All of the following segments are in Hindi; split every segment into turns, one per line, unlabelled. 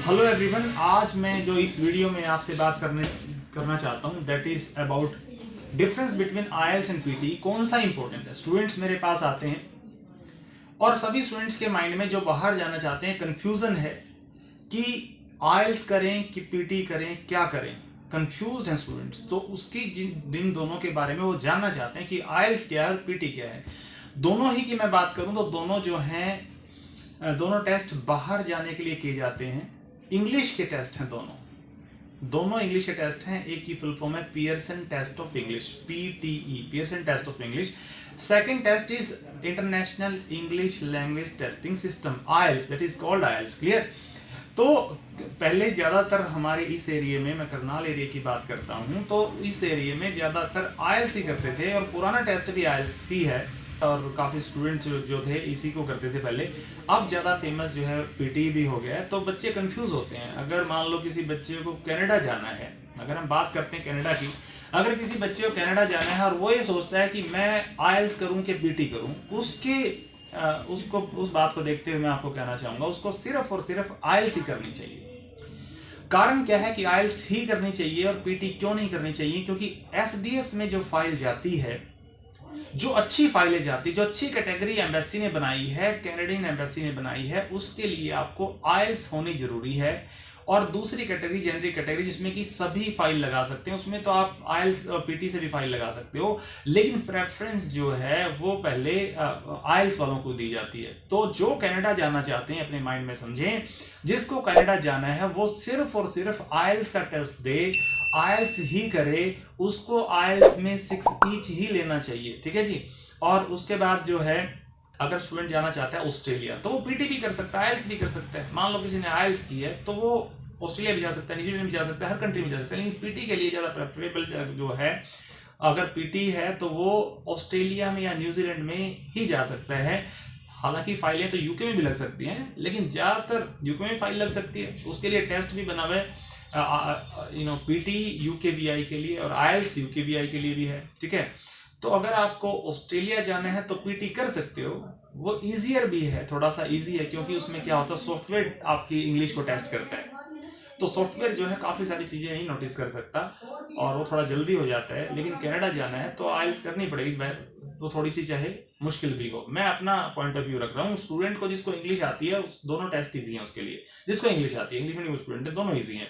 हेलो एवरीवन, आज मैं जो इस वीडियो में आपसे बात करना चाहता हूँ that is about difference between IELTS and PT. कौन सा इंपॉर्टेंट है? स्टूडेंट्स मेरे पास आते हैं और सभी स्टूडेंट्स के माइंड में जो बाहर जाना चाहते हैं कंफ्यूजन है कि आईएलटीएस करें कि पीटी करें, क्या करें। कंफ्यूज्ड हैं स्टूडेंट्स, तो उसकी जिन दोनों के बारे में वो जानना चाहते हैं कि आईएलटीएस क्या है और पीटी क्या है। दोनों ही की मैं बात करूं तो दोनों जो हैं, दोनों टेस्ट बाहर जाने के लिए किए जाते हैं। इंग्लिश के टेस्ट हैं दोनों इंग्लिश के टेस्ट हैं। एक की फुल फॉर्म है Pearson test of English, PTE, Pearson test of English. Second test is International English Language Testing System, IELTS, that is called IELTS. Clear? तो पहले ज़्यादातर हमारे इस एरिया में, मैं करनाल एरिया की बात करता हूँ, तो इस एरिया में ज़्यादातर आईएलटीएस ही करते थे और पुराना टेस्ट भी आईएलटीएस ही है और काफ़ी स्टूडेंट्स जो थे इसी को करते थे पहले। अब ज़्यादा फेमस जो है पीटी भी हो गया है। तो बच्चे कंफ्यूज होते हैं। अगर मान लो किसी बच्चे को कनाडा जाना है, अगर हम बात करते हैं कनाडा की, अगर किसी बच्चे को कनाडा जाना है और वो ये सोचता है कि मैं आईएलटीएस करूं कि पीटी करूं, उसको उस बात को देखते हुए मैं आपको कहना चाहूँगा उसको सिर्फ और सिर्फ आईएलटीएस ही करनी चाहिए। कारण क्या है कि आईएलटीएस ही करनी चाहिए और पीटी क्यों नहीं करनी चाहिए? क्योंकि एसडीएस में जो फाइल जाती है, जो अच्छी फाइलें जाती, जो अच्छी कैटेगरी एम्बेसी ने बनाई है, कैनेडियन एम्बेसी ने बनाई है, उसके लिए आपको आईएलटीएस होनी जरूरी है। और दूसरी कैटेगरी जेनरिक कैटेगरी जिसमें कि सभी फाइल लगा सकते हैं, उसमें तो आप आईएलटीएस और पीटी से भी फाइल लगा सकते हो, लेकिन प्रेफरेंस जो है वो पहले आईएलटीएस वालों को दी जाती है। तो जो कनाडा जाना चाहते हैं अपने माइंड में समझें, जिसको कनाडा जाना है वो सिर्फ और सिर्फ आईएलटीएस का टेस्ट दे, आईएलटीएस ही करे, उसको आईएलटीएस में 6 ईच ही लेना चाहिए। ठीक है जी। और उसके बाद जो है, अगर स्टूडेंट जाना चाहता है ऑस्ट्रेलिया तो वो पीटी भी कर सकता है, आईएलटीएस भी कर सकता है। मान लो किसी ने आईएलटीएस की है तो वो ऑस्ट्रेलिया भी जा सकता है, न्यूजीलैंड भी जा सकता है, हर कंट्री में जा सकता है। लेकिन पीटी के लिए ज़्यादा प्रेफरेबल जो है, अगर पीटी है तो वो ऑस्ट्रेलिया में या न्यूजीलैंड में ही जा सकता है। हालांकि फाइलें तो यूके में भी लग सकती हैं, लेकिन ज़्यादातर यूके में फाइल लग सकती है। उसके लिए टेस्ट भी बना हुआ है, पीटी यूकेवीआई के लिए और आईएलटीएस यूकेवीआई के लिए भी है। ठीक है। तो अगर आपको ऑस्ट्रेलिया जाना है तो पीटी कर सकते हो, वो ईजियर भी है, थोड़ा सा ईजी है, क्योंकि उसमें क्या होता है, सॉफ्टवेयर आपकी इंग्लिश को टेस्ट करता है। तो सॉफ्टवेयर जो है काफ़ी सारी चीज़ें नहीं नोटिस कर सकता और वो थोड़ा जल्दी हो जाता है। लेकिन कनाडा जाना है तो आईएलटीएस करनी पड़ेगी, तो थोड़ी सी चाहे मुश्किल भी हो। मैं अपना पॉइंट ऑफ व्यू रख रहा हूँ। स्टूडेंट को जिसको इंग्लिश आती है दोनों टेस्ट ईजी हैं उसके लिए। जिसको इंग्लिश आती है, इंग्लिश मीडियम स्टूडेंट है, दोनों ईजी हैं।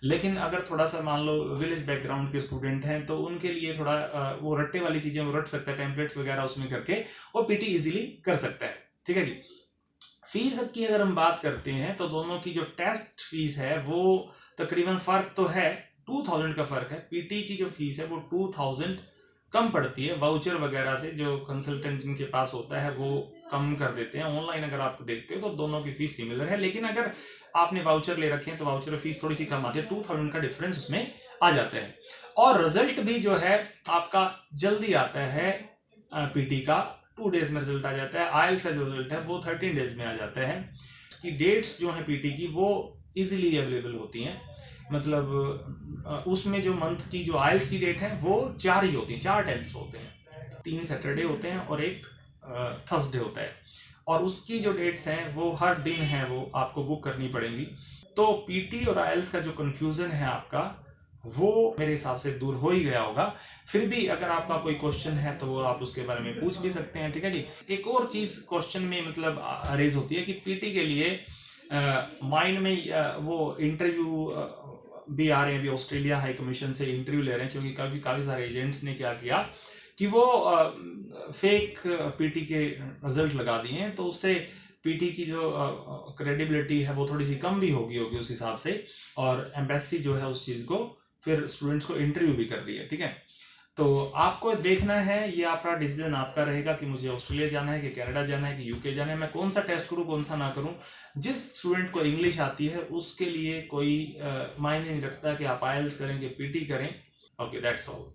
लेकिन अगर थोड़ा सा मान लो विलेज बैकग्राउंड के स्टूडेंट हैं तो उनके लिए थोड़ा वो रट्टे वाली चीज़ें वो रट सकता है, टेम्पलेट्स वगैरह उसमें करके वो पीटी इजीली कर सकता है। ठीक है जी। फीस की अगर हम बात करते हैं तो दोनों की जो टेस्ट फीस है वो तकरीबन फ़र्क तो है, 2000 का फ़र्क है। पीटी की जो फीस है वो 2000 कम पड़ती है, वाउचर वगैरह से जो कंसल्टेंट जिनके पास होता है वो कम कर देते हैं। ऑनलाइन अगर आप देखते हो तो दोनों की फीस सिमिलर है, लेकिन अगर आपने वाउचर ले रखे हैं तो वाउचर फीस थोड़ी सी कम आती है, 2000 का डिफरेंस उसमें आ जाता है। और रिजल्ट भी जो है आपका जल्दी आता है, पीटी का 2 डेज में रिजल्ट आ जाता है। आईएलटीएस का जो रिजल्ट है वो 13 डेज में आ जाता है। कि डेट्स जो है पीटी की वो इजीली अवेलेबल होती हैं, मतलब उसमें जो मंथ की जो आईएलटीएस की डेट है वो 4 ही होती हैं, 4 टेस्ट होते हैं, 3 सैटरडे होते हैं और एक थर्सडे होता है। और उसकी जो डेट्स हैं वो हर दिन है, वो आपको बुक करनी पड़ेंगी। तो पीटी और आईएलटीएस का जो कन्फ्यूज़न है आपका, वो मेरे हिसाब से दूर हो ही गया होगा। फिर भी अगर आपका कोई क्वेश्चन है तो वो आप उसके बारे में पूछ भी सकते हैं। ठीक है जी। एक और चीज़ क्वेश्चन में मतलब रेज होती है कि पीटी के लिए माइंड में वो इंटरव्यू भी आ रहे हैं। अभी ऑस्ट्रेलिया हाई कमीशन से इंटरव्यू ले रहे हैं, क्योंकि काफ़ी सारे एजेंट्स ने क्या किया कि वो फेक पीटी के रिजल्ट लगा दिए हैं, तो उससे पीटी की जो क्रेडिबिलिटी है वो थोड़ी सी कम भी होगी उस हिसाब से। और एम्बेसी जो है उस चीज़ को फिर स्टूडेंट्स को इंटरव्यू भी कर रही है। ठीक है। तो आपको देखना है, ये आपका डिसीजन आपका रहेगा कि मुझे ऑस्ट्रेलिया जाना है कि कनाडा जाना है कि यूके जाना है, मैं कौन सा टेस्ट करूँ कौन सा ना करूँ। जिस स्टूडेंट को इंग्लिश आती है उसके लिए कोई मायने नहीं रखता कि आप आईएलटीएस करें कि पीटी करें। Okay, that's all.